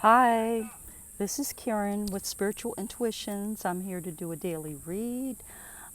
Hi, this is Karen with Spiritual Intuitions. I'm here to do a daily read.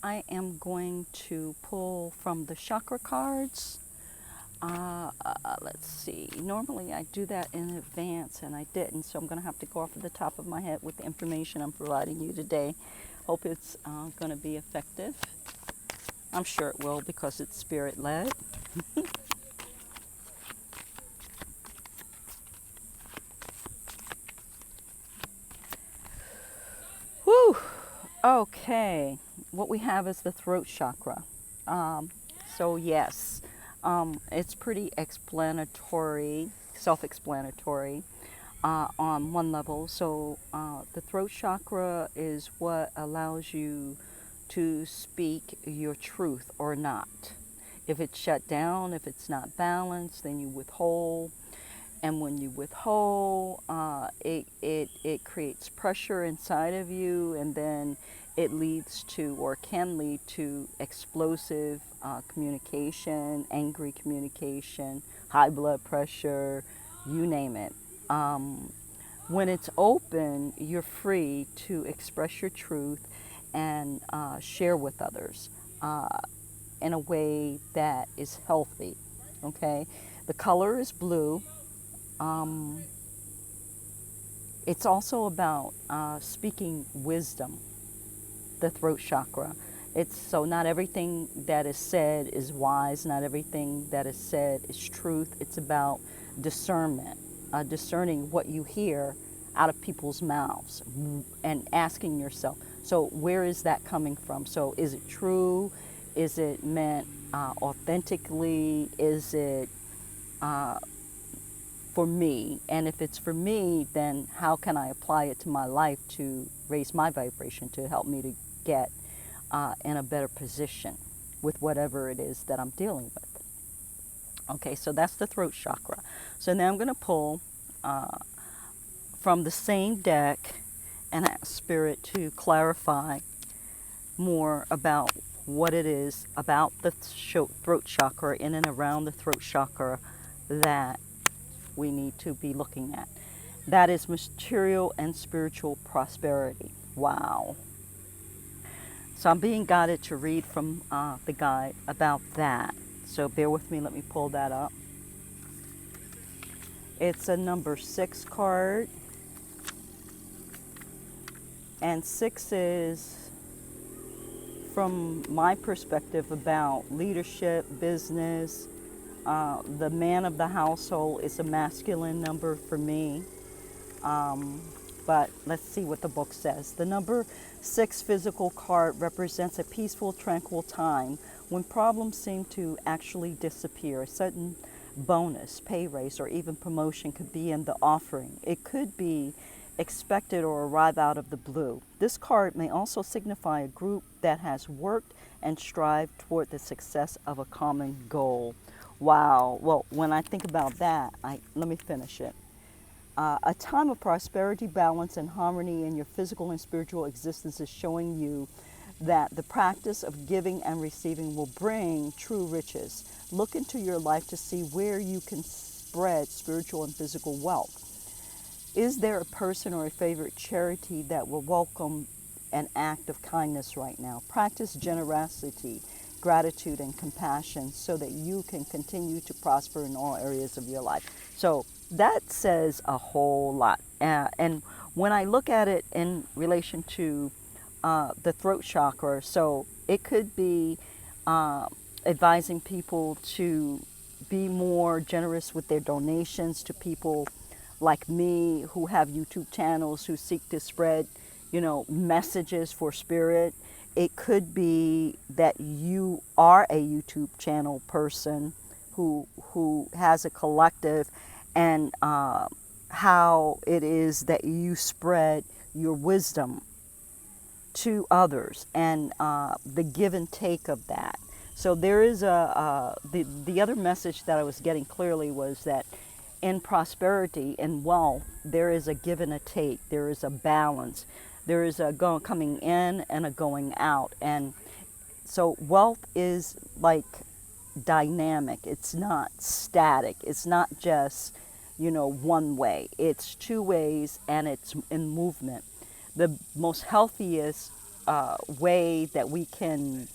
I am going to pull from the chakra cards. Let's see. Normally I do that in advance and I didn't, so I'm going to have to go off of the top of my head with the information I'm providing you today. Hope it's going to be effective. I'm sure it will because it's spirit led. Whew. Okay, what we have is the throat chakra. So yes, it's pretty explanatory, self-explanatory on one level. So the throat chakra is what allows you to speak your truth or not. If it's shut down, if it's not balanced, then you withhold. And when you withhold, it creates pressure inside of you, and then it leads to, or can lead to, explosive communication, angry communication, high blood pressure, you name it. When it's open, you're free to express your truth and share with others in a way that is healthy. Okay, the color is blue. Um, it's also about speaking wisdom, the throat chakra. It's so not everything that is said is wise, not everything that is said is truth. It's about discernment, discerning what you hear out of people's mouths and asking yourself, so where is that coming from? So is it true? Is it meant authentically? Is it for me? And if it's for me, then how can I apply it to my life to raise my vibration, to help me to get in a better position with whatever it is that I'm dealing with? Okay, so that's the throat chakra. So now I'm going to pull from the same deck and ask Spirit to clarify more about what it is about the throat chakra, in and around the throat chakra, that we need to be looking at. That is material and spiritual prosperity. Wow. So I'm being guided to read from the guide about that. So bear with me. Let me pull that up. It's a number 6 card. And 6 is, from my perspective, about leadership, business. The man of the household is a masculine number for me. But let's see what the book says. The number 6 physical card represents a peaceful, tranquil time when problems seem to actually disappear. A sudden bonus, pay raise, or even promotion could be in the offering. It could be expected or arrive out of the blue. This card may also signify a group that has worked and strived toward the success of a common goal. Wow. Well, when I think about that, let me finish it. A time of prosperity, balance, and harmony in your physical and spiritual existence is showing you that the practice of giving and receiving will bring true riches. Look into your life to see where you can spread spiritual and physical wealth. Is there a person or a favorite charity that will welcome an act of kindness right now? Practice generosity, gratitude, and compassion so that you can continue to prosper in all areas of your life. So that says a whole lot. And when I look at it in relation to the throat chakra, so it could be advising people to be more generous with their donations to people like me who have YouTube channels who seek to spread, messages for spirit. It could be that you are a YouTube channel person who has a collective, and how it is that you spread your wisdom to others, and the give and take of that. So there is the other message that I was getting clearly was that in prosperity and wealth, there is a give and a take. There is a balance. There is a coming in and a going out. And so wealth is like dynamic. It's not static. It's not just, one way. It's two ways, and it's in movement. The most healthiest way that we can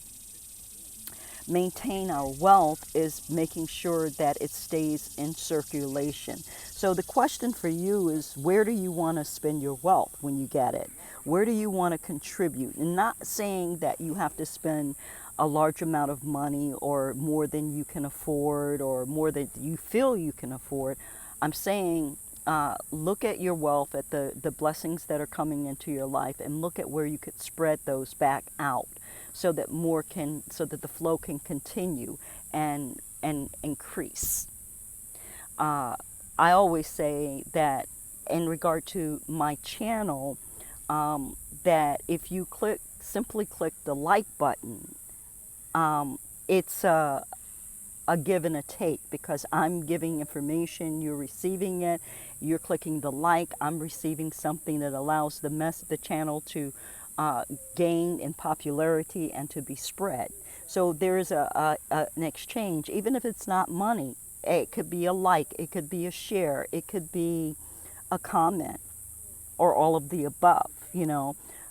maintain our wealth is making sure that it stays in circulation. So the question for you is, where do you want to spend your wealth when you get it? Where do you want to contribute? And not saying that you have to spend a large amount of money or more than you can afford or more than you feel you can afford. I'm saying look at your wealth, at the blessings that are coming into your life, and look at where you could spread those back out so that so that the flow can continue and increase. I always say that in regard to my channel, that if you simply click the like button, it's a give and a take, because I'm giving information, you're receiving it, you're clicking the like, I'm receiving something that allows the channel to gain in popularity and to be spread. So there's an exchange, even if it's not money. It could be a like, it could be a share, it could be a comment, or all of the above.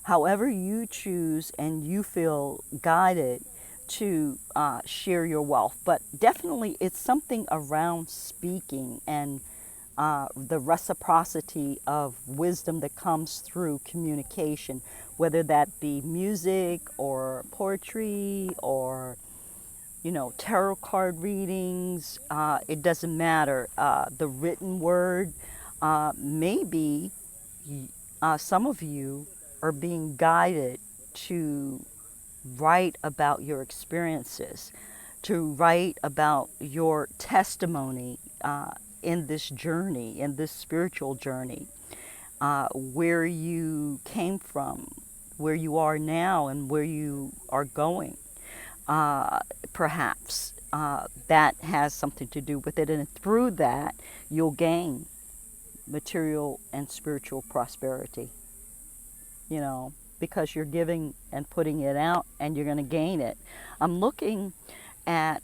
However you choose and you feel guided to share your wealth. But definitely it's something around speaking and the reciprocity of wisdom that comes through communication, whether that be music or poetry or tarot card readings. It doesn't matter. The written word. Maybe some of you are being guided to write about your experiences, to write about your testimony in this journey, in this spiritual journey, where you came from, where you are now, and where you are going. Perhaps that has something to do with it, and through that you'll gain material and spiritual prosperity, because you're giving and putting it out, and you're going to gain it. I'm looking at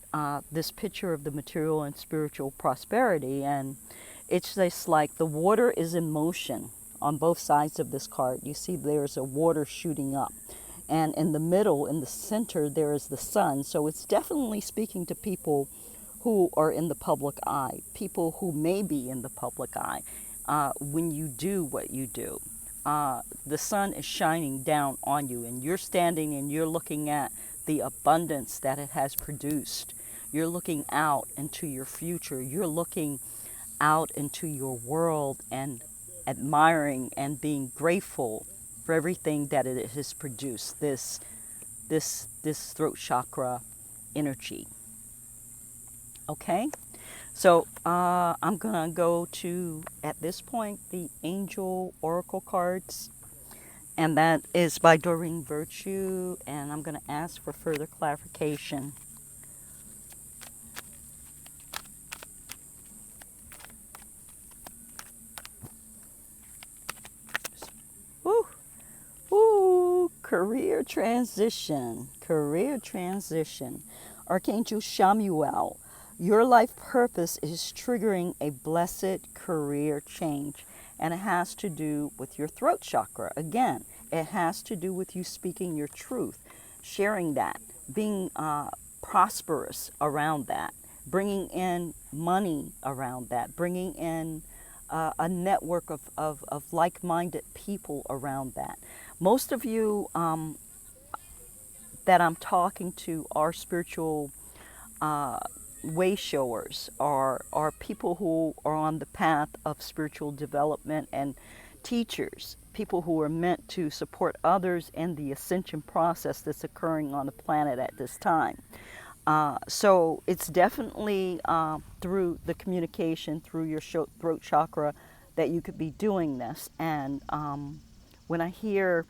this picture of the material and spiritual prosperity, and it's just like the water is in motion on both sides of this card. You see there's a water shooting up, and in the middle, in the center, there is the sun. So it's definitely speaking to people who are in the public eye, people who may be in the public eye when you do what you do. The sun is shining down on you, and you're standing and you're looking at the abundance that it has produced. You're looking out into your future. You're looking out into your world and admiring and being grateful for everything that it has produced, this throat chakra energy. Okay? So I'm going to go to, at this point, the Angel Oracle cards. And that is by Doreen Virtue. And I'm going to ask for further clarification. Woo! Ooh, career transition. Career transition. Archangel Shamuel. Your life purpose is triggering a blessed career change, and it has to do with your throat chakra. Again, it has to do with you speaking your truth, sharing that, being prosperous around that, bringing in money around that, bringing in a network of like-minded people around that. Most of you that I'm talking to are spiritual way showers, are people who are on the path of spiritual development, and teachers, people who are meant to support others in the ascension process that's occurring on the planet at this time. So it's definitely through the communication, through your throat chakra, that you could be doing this. And when I hear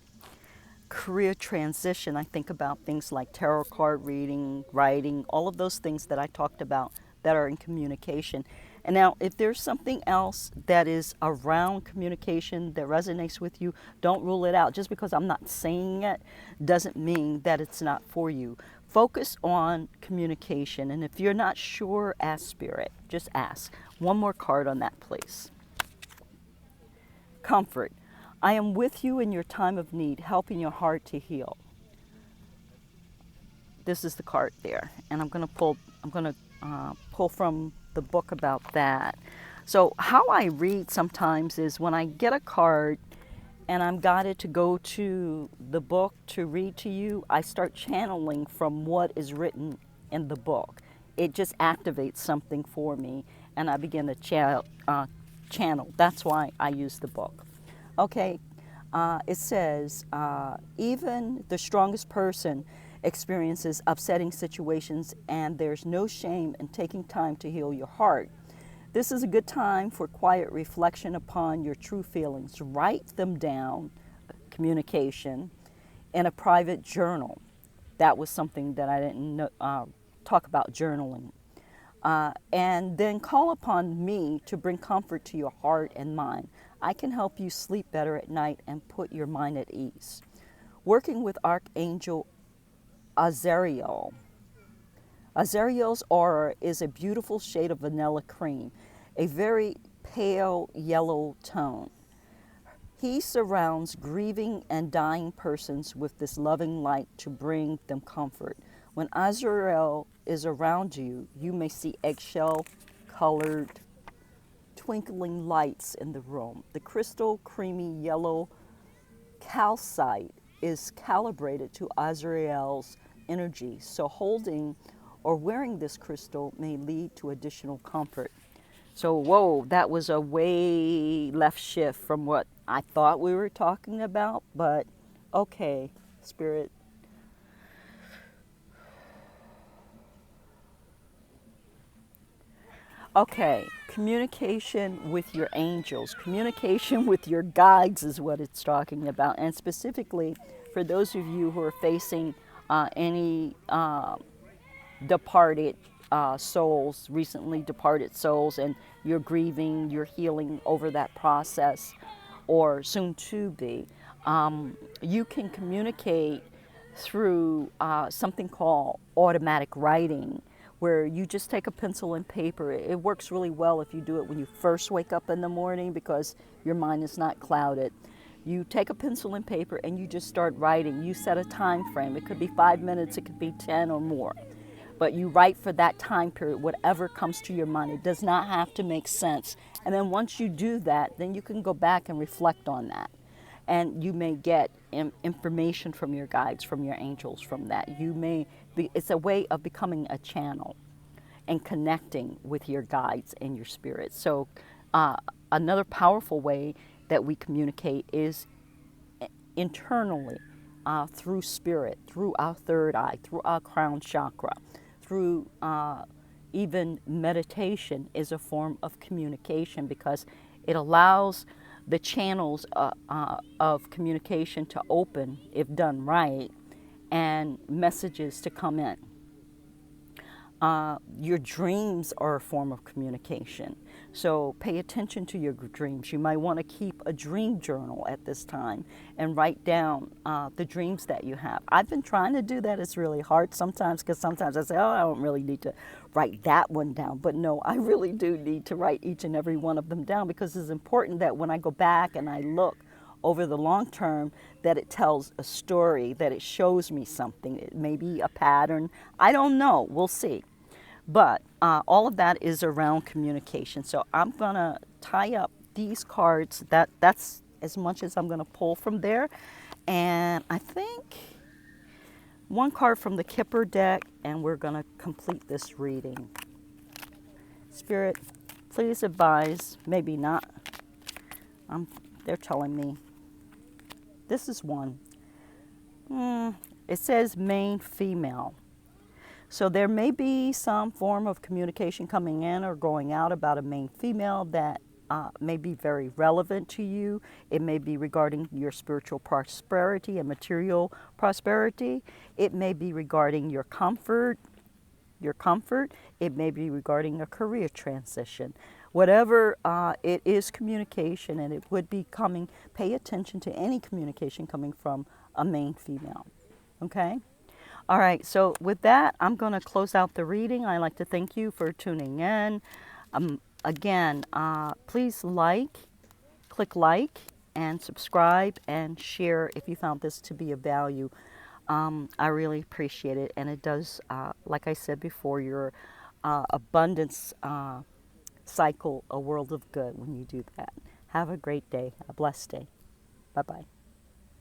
career transition, I think about things like tarot card reading, writing, all of those things that I talked about that are in communication. And now, if there's something else that is around communication that resonates with you, don't rule it out. Just because I'm not saying it doesn't mean that it's not for you. Focus on communication. And if you're not sure, ask Spirit. Just ask. One more card on that, please. Comfort. I am with you in your time of need, helping your heart to heal. This is the card there, and I'm going to pull from the book about that. So how I read sometimes is when I get a card and I'm guided to go to the book to read to you, I start channeling from what is written in the book. It just activates something for me, and I begin to channel. That's why I use the book. Okay, it says, even the strongest person experiences upsetting situations, and there's no shame in taking time to heal your heart. This is a good time for quiet reflection upon your true feelings. Write them down, communication, in a private journal. That was something that I didn't talk about, journaling. And then call upon me to bring comfort to your heart and mind. I can help you sleep better at night and put your mind at ease. Working with Archangel Azrael. Azrael's aura is a beautiful shade of vanilla cream, a very pale yellow tone. He surrounds grieving and dying persons with this loving light to bring them comfort. When Azrael is around you, you may see eggshell-colored twinkling lights in the room. The crystal creamy yellow calcite is calibrated to Azrael's energy, so holding or wearing this crystal may lead to additional comfort. So, whoa, that was a way left shift from what I thought we were talking about, but okay, Spirit. Okay, communication with your angels, communication with your guides is what it's talking about. And specifically for those of you who are facing any departed souls, recently departed souls, and you're grieving, you're healing over that process, or soon to be, you can communicate through something called automatic writing, where you just take a pencil and paper. It works really well if you do it when you first wake up in the morning because your mind is not clouded. You take a pencil and paper and you just start writing. You set a time frame. It could be 5 minutes, it could be 10 or more. But you write for that time period, whatever comes to your mind. It does not have to make sense. And then once you do that, then you can go back and reflect on that. And you may get information from your guides, from your angels, from that. It's a way of becoming a channel and connecting with your guides and your spirits. So another powerful way that we communicate is internally, through spirit, through our third eye, through our crown chakra, through even meditation is a form of communication because it allows the channels of communication to open if done right and messages to come in. Your dreams are a form of communication. So pay attention to your dreams. You might want to keep a dream journal at this time and write down the dreams that you have. I've been trying to do that. It's really hard sometimes because sometimes I say, oh, I don't really need to write that one down. But no, I really do need to write each and every one of them down because it's important that when I go back and I look over the long term, that it tells a story, that it shows me something. It may be a pattern. I don't know. We'll see. But all of that is around communication. So I'm going to tie up these cards. That's as much as I'm going to pull from there. And I think one card from the Kipper deck, and we're going to complete this reading. Spirit, please advise. Maybe not. They're telling me. This is one. It says main female. So there may be some form of communication coming in or going out about a main female that may be very relevant to you. It may be regarding your spiritual prosperity and material prosperity. It may be regarding your comfort. It may be regarding a career transition. Whatever it is communication, and it would be coming, pay attention to any communication coming from a main female. Okay? All right, so with that, I'm going to close out the reading. I'd like to thank you for tuning in. Again, please click like and subscribe and share if you found this to be of value. I really appreciate it. And it does, like I said before, your abundance cycle a world of good when you do that. Have a great day, a blessed day. Bye-bye.